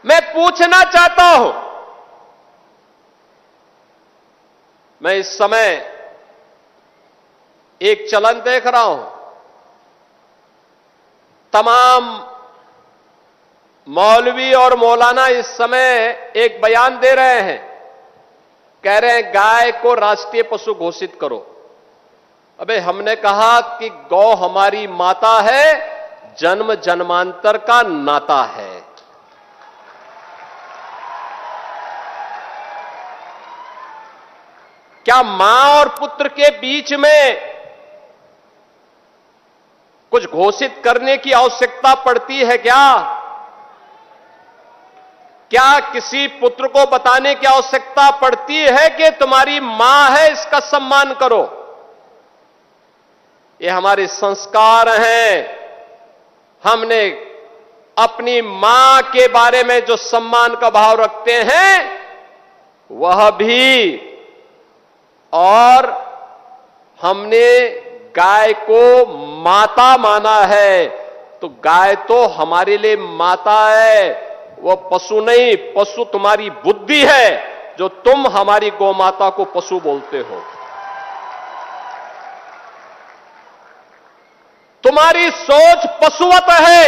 मैं पूछना चाहता हूं, मैं इस समय एक चलन देख रहा हूं, तमाम मौलवी और मौलाना इस समय एक बयान दे रहे हैं, कह रहे हैं गाय को राष्ट्रीय पशु घोषित करो। अबे हमने कहा कि गौ हमारी माता है, जन्म जन्मांतर का नाता है। क्या मां और पुत्र के बीच में कुछ घोषित करने की आवश्यकता पड़ती है क्या? क्या किसी पुत्र को बताने की आवश्यकता पड़ती है कि तुम्हारी मां है, इसका सम्मान करो? ये हमारे संस्कार हैं। हमने अपनी मां के बारे में जो सम्मान का भाव रखते हैं वह भी, और हमने गाय को माता माना है, तो गाय तो हमारे लिए माता है, वो पशु नहीं। पशु तुम्हारी बुद्धि है जो तुम हमारी गौ माता को पशु बोलते हो। तुम्हारी सोच पशुवत है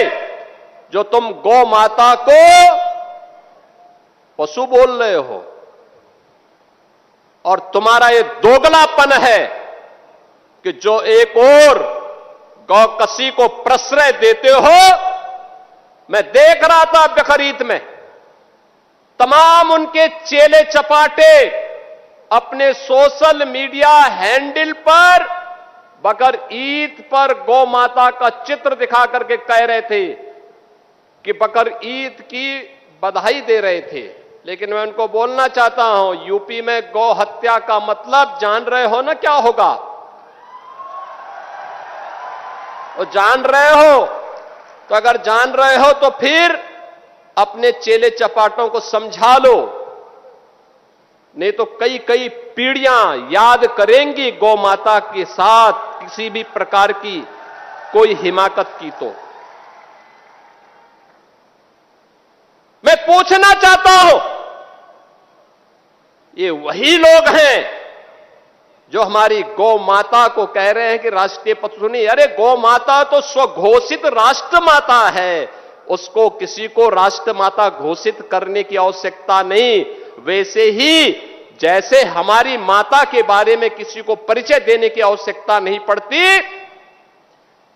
जो तुम गौ माता को पशु बोल रहे हो, और तुम्हारा ये दोगलापन है कि जो एक और गौकसी को प्रश्रय देते हो। मैं देख रहा था बकरीद में तमाम उनके चेले चपाटे अपने सोशल मीडिया हैंडल पर बकर ईद पर गौ माता का चित्र दिखा करके कह रहे थे कि बकर ईद की बधाई दे रहे थे। लेकिन मैं उनको बोलना चाहता हूं, यूपी में गौ हत्या का मतलब जान रहे हो ना क्या होगा? वो जान रहे हो? तो अगर जान रहे हो तो फिर अपने चेले चपाटों को समझा लो, नहीं तो कई कई पीढ़ियां याद करेंगी गौ माता के साथ किसी भी प्रकार की कोई हिमाकत की। तो मैं पूछना चाहता हूं, ये वही लोग हैं जो हमारी गौ माता को कह रहे हैं कि राष्ट्रीय पशु नहीं। अरे गौ माता तो स्वघोषित राष्ट्र माता है, उसको किसी को राष्ट्र माता घोषित करने की आवश्यकता नहीं। वैसे ही जैसे हमारी माता के बारे में किसी को परिचय देने की आवश्यकता नहीं पड़ती,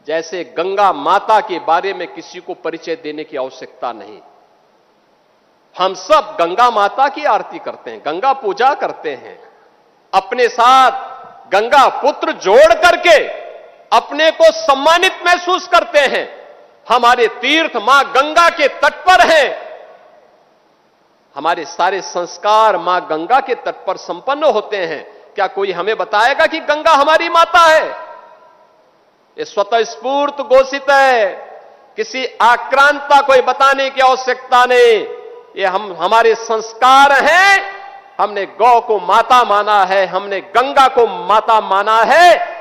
जैसे गंगा माता के बारे में किसी को परिचय देने की आवश्यकता नहीं। हम सब गंगा माता की आरती करते हैं, गंगा पूजा करते हैं, अपने साथ गंगा पुत्र जोड़ करके अपने को सम्मानित महसूस करते हैं। हमारे तीर्थ मां गंगा के तट पर हैं, हमारे सारे संस्कार मां गंगा के तट पर संपन्न होते हैं। क्या कोई हमें बताएगा कि गंगा हमारी माता है? ये स्वतः स्फूर्त घोषित है, किसी आक्रांता कोई बताने की आवश्यकता नहीं। ये हमारे संस्कार हैं। हमने गौ को माता माना है, हमने गंगा को माता माना है।